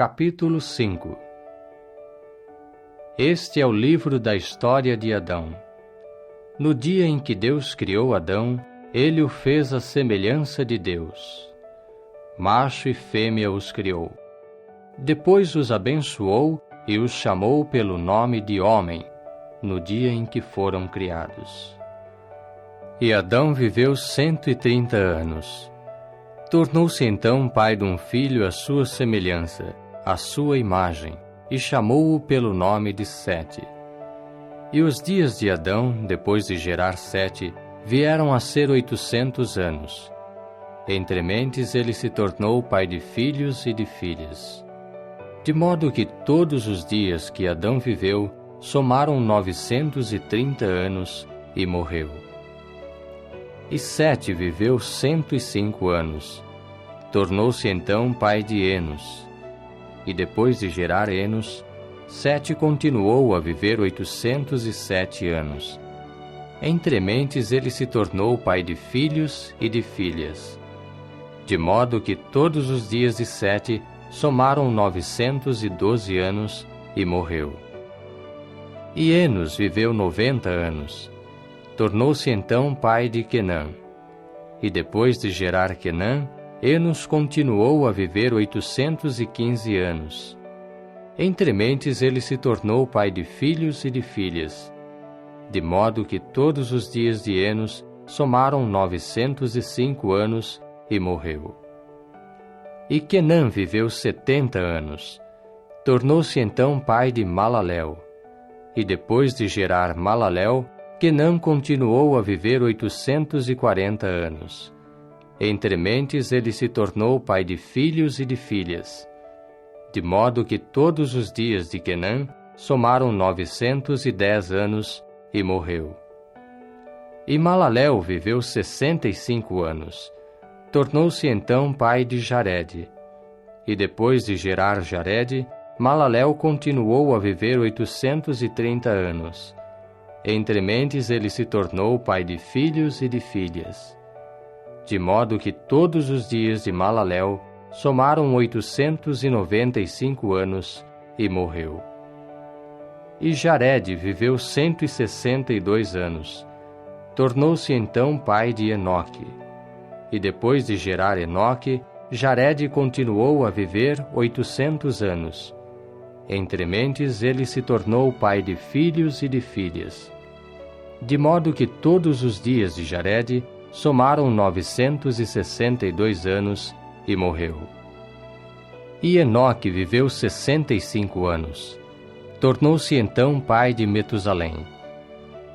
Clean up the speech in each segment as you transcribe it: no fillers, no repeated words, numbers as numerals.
Capítulo 5. Este é o livro da história de Adão. No dia em que Deus criou Adão, ele o fez à semelhança de Deus. Macho e fêmea os criou. Depois os abençoou e os chamou pelo nome de homem, no dia em que foram criados. E Adão viveu 130 anos. Tornou-se então pai de um filho à sua semelhança, à sua imagem, e chamou-o pelo nome de Sete. E os dias de Adão, depois de gerar Sete, vieram a ser 800 anos. Entre mentes ele se tornou pai de filhos e de filhas. De modo que todos os dias que Adão viveu, somaram 930 anos, e morreu. E Sete viveu 105 anos. Tornou-se então pai de Enos. E depois de gerar Enos, Sete continuou a viver 807 anos. Entre mentes ele se tornou pai de filhos e de filhas. De modo que todos os dias de Sete somaram 912 anos, e morreu. E Enos viveu 90 anos. Tornou-se então pai de Quenã. E depois de gerar Quenã, Enos continuou a viver 815 anos. Entre mentes ele se tornou pai de filhos e de filhas. De modo que todos os dias de Enos somaram 905 anos, e morreu. E Quenã viveu 70 anos. Tornou-se então pai de Malaléu. E depois de gerar Malaléu, Quenã continuou a viver 840 anos. Entre mentes ele se tornou pai de filhos e de filhas. De modo que todos os dias de Quenã somaram 910 anos, e morreu. E Malaléu viveu 65 anos. Tornou-se então pai de Jared. E depois de gerar Jared, Malaléu continuou a viver 830 anos. Entre mentes ele se tornou pai de filhos e de filhas. De modo que todos os dias de Malaléu somaram 895 anos, e morreu. E Jared viveu 162 anos. Tornou-se então pai de Enoque. E depois de gerar Enoque, Jared continuou a viver 800 anos. Entre mentes ele se tornou pai de filhos e de filhas. De modo que todos os dias de Jared somaram 962 anos, e morreu. E Enoque viveu 65 anos. Tornou-se então pai de Metusalém.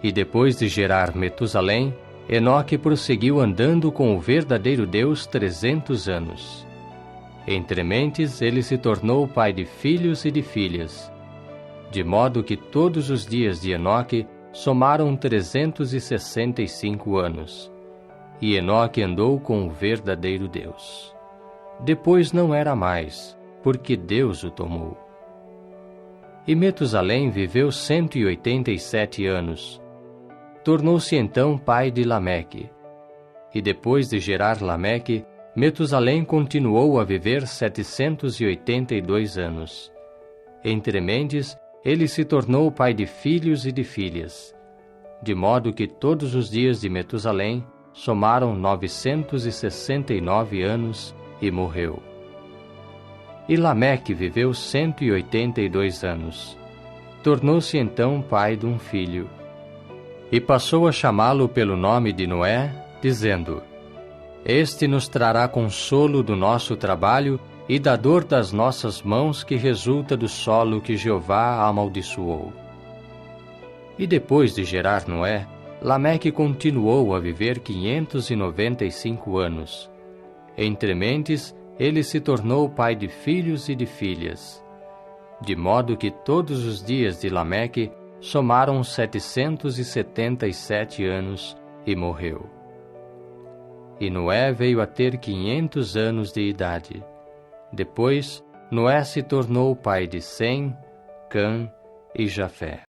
E depois de gerar Metusalém, Enoque prosseguiu andando com o verdadeiro Deus 300 anos. Entre mentes ele se tornou pai de filhos e de filhas. De modo que todos os dias de Enoque somaram 365 anos. E Enoque andou com o verdadeiro Deus. Depois não era mais, porque Deus o tomou. E Metusalém viveu 187 anos. Tornou-se então pai de Lameque. E depois de gerar Lameque, Metusalém continuou a viver 782 anos. Entre mentes, ele se tornou pai de filhos e de filhas. De modo que todos os dias de Metusalém somaram 969 anos, e morreu. E Lameque viveu 182 anos. Tornou-se então pai de um filho. E passou a chamá-lo pelo nome de Noé, dizendo: Este nos trará consolo do nosso trabalho e da dor das nossas mãos que resulta do solo que Jeová amaldiçoou. E depois de gerar Noé, Lameque continuou a viver 595 anos. Entre mentes, ele se tornou pai de filhos e de filhas. De modo que todos os dias de Lameque somaram 777 anos, e morreu. E Noé veio a ter 500 anos de idade. Depois, Noé se tornou pai de Sem, Cã e Jafé.